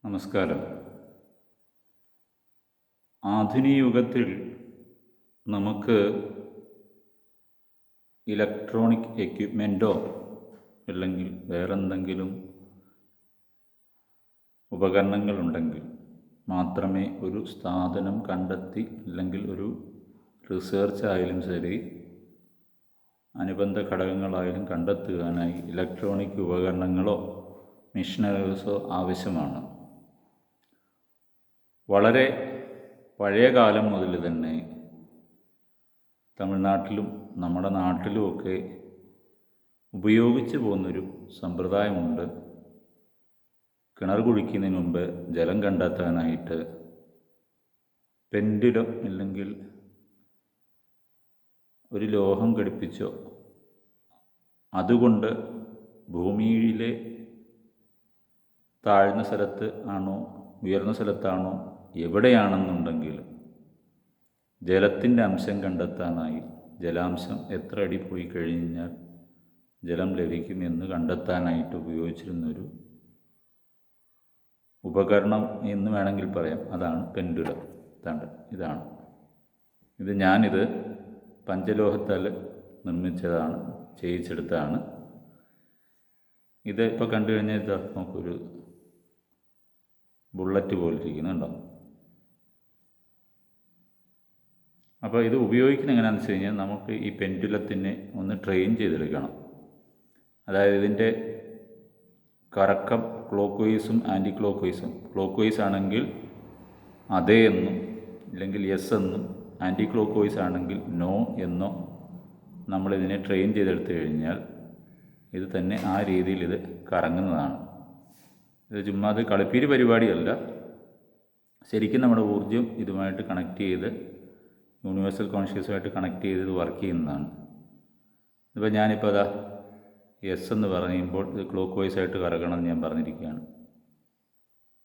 നമസ്കാരം. ആധുനിക യുഗത്തിൽ നമുക്ക് ഇലക്ട്രോണിക് എക്യുപ്മെൻറ്റോ അല്ലെങ്കിൽ വേറെന്തെങ്കിലും ഉപകരണങ്ങളുണ്ടെങ്കിൽ മാത്രമേ ഒരു സാധനം കണ്ടെത്തി അല്ലെങ്കിൽ ഒരു റിസർച്ച് ആയാലും ശരി അനുബന്ധ ഘടകങ്ങളായാലും കണ്ടെത്തുവാനായി ഇലക്ട്രോണിക് ഉപകരണങ്ങളോ മെഷീനറീസോ ആവശ്യമാണ്. വളരെ പഴയ കാലം മുതൽ തന്നെ തമിഴ്നാട്ടിലും നമ്മുടെ നാട്ടിലുമൊക്കെ ഉപയോഗിച്ച് പോകുന്നൊരു സമ്പ്രദായമുണ്ട്. കിണർ കുഴിക്കുന്നതിന് മുമ്പ് ജലം കണ്ടെത്താനായിട്ട് പെൻഡുലം അല്ലെങ്കിൽ ഒരു ലോഹം ഘടിപ്പിച്ചോ അതുകൊണ്ട് ഭൂമിയിലെ താഴ്ന്ന സ്ഥലത്ത് ആണോ ഉയർന്ന സ്ഥലത്താണോ എവിടെയാണെന്നുണ്ടെങ്കിൽ ജലത്തിൻ്റെ അംശം കണ്ടെത്താനായി ജലാംശം എത്ര അടി പോയി കഴിഞ്ഞാൽ ജലം ലഭിക്കുമെന്ന് കണ്ടെത്താനായിട്ട് ഉപയോഗിച്ചിരുന്നൊരു ഉപകരണം എന്ന് വേണമെങ്കിൽ പറയാം. അതാണ് പെൻഡുലം. ഇതാണ് ഞാനിത് പഞ്ചലോഹത്താൽ നിർമ്മിച്ചതാണ്, ചെയ്യിച്ചെടുത്തതാണ്. ഇത് ഇപ്പോൾ കണ്ടു കഴിഞ്ഞാൽ ഇതാ നമുക്കൊരു ബുള്ളറ്റ് പോലെ ഇരിക്കുന്നുണ്ടോ. അപ്പോൾ ഇത് ഉപയോഗിക്കുന്നത് എങ്ങനെയാണെന്ന് വെച്ച് കഴിഞ്ഞാൽ നമുക്ക് ഈ പെൻഡുലത്തിനെ ഒന്ന് ട്രെയിൻ ചെയ്തെടുക്കണം. അതായത് ഇതിൻ്റെ കറക്കം ക്ലോക്ക് വൈസും ആൻറ്റി ക്ലോക്ക് വൈസും. ക്ലോക്ക് വൈസ് ആണെങ്കിൽ അതേ എന്നും ഇല്ലെങ്കിൽ യെസ് എന്നും, ആൻറ്റി ക്ലോക്ക് വൈസ് ആണെങ്കിൽ നോ എന്നോ നമ്മളിതിനെ ട്രെയിൻ ചെയ്തെടുത്തു കഴിഞ്ഞാൽ ഇത് തന്നെ ആ രീതിയിൽ ഇത് കറങ്ങുന്നതാണ്. ഇത് ചുമ്മാ അത് കളിപ്പീര് പരിപാടിയല്ല. ശരിക്കും നമ്മുടെ ഊർജ്ജം ഇതുമായിട്ട് കണക്ട് ചെയ്ത് യൂണിവേഴ്സൽ കോൺഷ്യസുമായിട്ട് കണക്ട് ചെയ്ത് ഇത് വർക്ക് ചെയ്യുന്നതാണ്. ഇപ്പോൾ ഞാനിപ്പോൾ അതാ യെസ് എന്ന് പറയുമ്പോൾ ഇത് ക്ലോക്ക് വൈസ് ആയിട്ട് കറങ്ങണം എന്ന് ഞാൻ പറഞ്ഞിരിക്കുകയാണ്.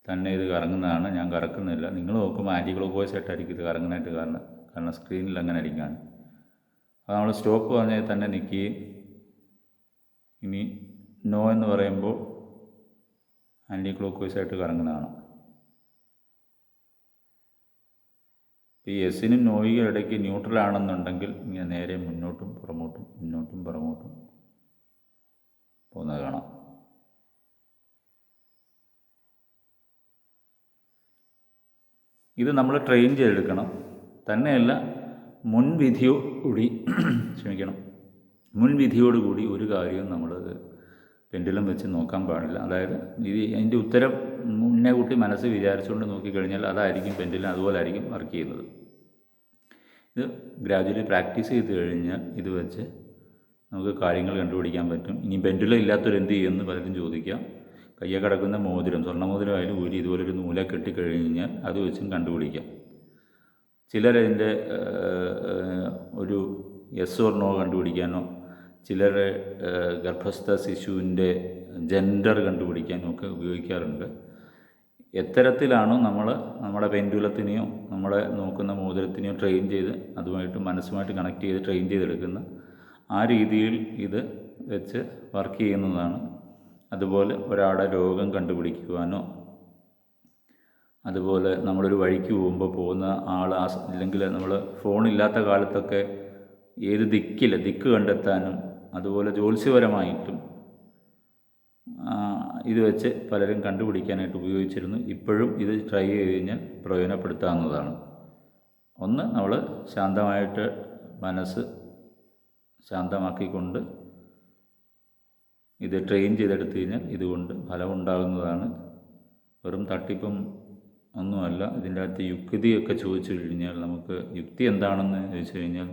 തന്നെ ഇത് കറങ്ങുന്നതാണ്, ഞാൻ കറക്കുന്നില്ല. നിങ്ങൾ നോക്കുമ്പോൾ ആൻറ്റി ക്ലോക്ക് വൈസ് ആയിട്ടായിരിക്കും ഇത് കറങ്ങുന്നതായിട്ട് കാരണം സ്ക്രീനിൽ അങ്ങനെ അടിക്കുകയാണ്. അപ്പോൾ നമ്മൾ സ്റ്റോപ്പ് പറഞ്ഞാൽ തന്നെ നിൽക്കുകയും ഇനി നോ എന്ന് പറയുമ്പോൾ ആൻറ്റി ക്ലോക്ക് വൈസ് ആയിട്ട് കറങ്ങുന്നതാണ്. ഈ എസിനും നോയിക്കും ഇടയ്ക്ക് ന്യൂട്രൽ ആണെന്നുണ്ടെങ്കിൽ ഇങ്ങനെ നേരെ മുന്നോട്ടും പുറമോട്ടും പോകുന്നത് കാണാം. ഇത് നമ്മൾ ട്രെയിൻ ചെയ്തെടുക്കണം. തന്നെയല്ല മുൻവിധിയോടുകൂടി ഒരു കാര്യവും നമ്മൾ പെൻഡുലം വെച്ച് നോക്കാൻ പാടില്ല. അതായത് അതിൻ്റെ ഉത്തരം മുന്നേ കൂട്ടി മനസ്സ് വിചാരിച്ചുകൊണ്ട് നോക്കിക്കഴിഞ്ഞാൽ അതായിരിക്കും പെൻഡുലം അതുപോലെ ആയിരിക്കും വർക്ക് ചെയ്യുന്നത്. ഇത് ഗ്രാജുവലി പ്രാക്ടീസ് ചെയ്ത് കഴിഞ്ഞാൽ ഇത് വെച്ച് നമുക്ക് കാര്യങ്ങൾ കണ്ടുപിടിക്കാൻ പറ്റും. ഇനി പെൻഡുലം ഇല്ലാത്തൊരു എന്ത് ചെയ്യുമെന്ന് പലരും ചോദിക്കാം. കയ്യെ കിടക്കുന്ന മോതിരം, സ്വർണ്ണമോതിരമായാലും ഊരി ഇതുപോലൊരു നൂല കെട്ടിക്കഴിഞ്ഞാൽ അത് വെച്ചും കണ്ടുപിടിക്കാം. ചിലരതിൻ്റെ ഒരു യെസ് ഓർ നോ കണ്ടുപിടിക്കാനോ ചിലർ ഗർഭസ്ഥ ശിശുവിൻ്റെ ജെൻഡർ കണ്ടുപിടിക്കാനും ഒക്കെ ഉപയോഗിക്കാറുണ്ട്. എത്തരത്തിലാണോ നമ്മുടെ പെൻഡുലത്തിനെയോ നമ്മളെ നോക്കുന്ന മോതിരത്തിനെയോ ട്രെയിൻ ചെയ്ത് അതുമായിട്ട് മനസ്സുമായിട്ട് കണക്ട് ചെയ്ത് ട്രെയിൻ ചെയ്തെടുക്കുന്ന ആ രീതിയിൽ ഇത് വെച്ച് വർക്ക് ചെയ്യുന്നതാണ്. അതുപോലെ ഒരാളുടെ രോഗം കണ്ടുപിടിക്കുവാനോ അതുപോലെ നമ്മളൊരു വഴിക്ക് പോകുന്ന ആൾ അല്ലെങ്കിൽ നമ്മൾ ഫോണില്ലാത്ത കാലത്തൊക്കെ ഏത് ദിക്ക് കണ്ടെത്താനും അതുപോലെ ജ്യോത്സ്യപരമായിട്ടും ഇത് വെച്ച് പലരും കണ്ടുപിടിക്കാനായിട്ട് ഉപയോഗിച്ചിരുന്നു. ഇപ്പോഴും ഇത് ട്രൈ ചെയ്ത് കഴിഞ്ഞാൽ പ്രയോജനപ്പെടുത്താവുന്നതാണ്. ഒന്ന് നമ്മൾ ശാന്തമായിട്ട് മനസ്സ് ശാന്തമാക്കിക്കൊണ്ട് ഇത് ട്രെയിൻ ചെയ്തെടുത്തു കഴിഞ്ഞാൽ ഇതുകൊണ്ട് ഫലമുണ്ടാകുന്നതാണ്. വെറും തട്ടിപ്പും ഒന്നുമല്ല. ഇതിൻ്റെ അകത്ത് യുക്തിയൊക്കെ ചോദിച്ചു കഴിഞ്ഞാൽ നമുക്ക് യുക്തി എന്താണെന്ന് ചോദിച്ചു കഴിഞ്ഞാൽ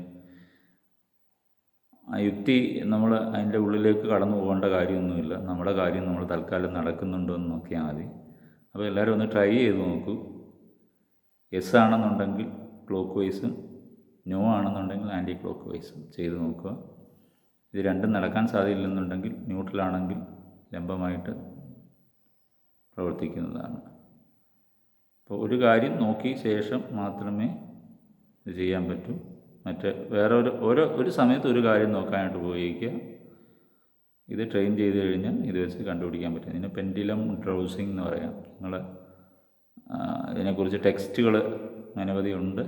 ആ യുക്തി നമ്മൾ അതിൻ്റെ ഉള്ളിലേക്ക് കടന്നു പോകേണ്ട കാര്യമൊന്നുമില്ല. നമ്മുടെ കാര്യം നമ്മൾ തൽക്കാലം നടക്കുന്നുണ്ടോ എന്ന് നോക്കിയാൽ മതി. അപ്പോൾ എല്ലാവരും ഒന്ന് ട്രൈ ചെയ്ത് നോക്കൂ. യെസ് ആണെന്നുണ്ടെങ്കിൽ ക്ലോക്ക് വൈസും നോ ആണെന്നുണ്ടെങ്കിൽ ആൻറ്റി ക്ലോക്ക് വൈസും ചെയ്ത് നോക്കുക. ഇത് രണ്ടും നടക്കാൻ സാധ്യതയില്ലെന്നുണ്ടെങ്കിൽ ന്യൂട്രലാണെങ്കിൽ ലംബമായിട്ട് പ്രവർത്തിക്കുന്നതാണ്. അപ്പോൾ ഒരു കാര്യം നോക്കിയ ശേഷം മാത്രമേ ഇത് ചെയ്യാൻ പറ്റൂ. വേറെ ഒരു സമയത്ത് ഒരു കാര്യം നോക്കാനായിട്ട് ഉപയോഗിക്കുക. ഇത് ട്രെയിൻ ചെയ്ത് കഴിഞ്ഞാൽ ഇത് വെച്ച് കണ്ടുപിടിക്കാൻ പറ്റും. ഇതിന് പെൻഡുലം ഡ്രൗസിങ് എന്ന് പറയാം. നിങ്ങൾ ഇതിനെക്കുറിച്ച് ടെക്സ്റ്റുകൾ അനവധിയുണ്ട്.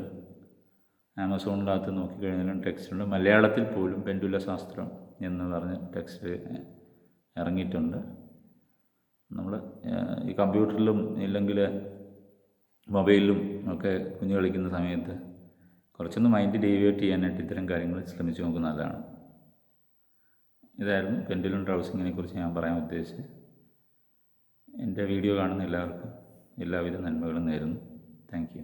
ആമസോണിനകത്ത് നോക്കിക്കഴിഞ്ഞാലും ടെക്സ്റ്റുണ്ട്. മലയാളത്തിൽ പോലും പെൻഡുല ശാസ്ത്രം എന്ന് പറഞ്ഞ് ടെക്സ്റ്റ് ഇറങ്ങിയിട്ടുണ്ട്. നമ്മൾ ഈ കമ്പ്യൂട്ടറിലും ഇല്ലെങ്കിൽ മൊബൈലിലും ഒക്കെ കുഞ്ഞ് കളിക്കുന്ന സമയത്ത് കുറച്ചൊന്ന് മൈൻഡ് ഡീവിയേറ്റ് ചെയ്യാനായിട്ട് ഇത്തരം കാര്യങ്ങൾ ശ്രമിച്ചു നോക്കുന്നത് നല്ലതാണ്. ഇതായിരുന്നു പെൻഡുലം ഡ്രൗസിങ്ങിനെ കുറിച്ച് ഞാൻ പറയാൻ ഉദ്ദേശിച്ചത്. എൻ്റെ വീഡിയോ കാണുന്ന എല്ലാവർക്കും എല്ലാവിധ നന്മകളും നേരുന്നു. Thank you.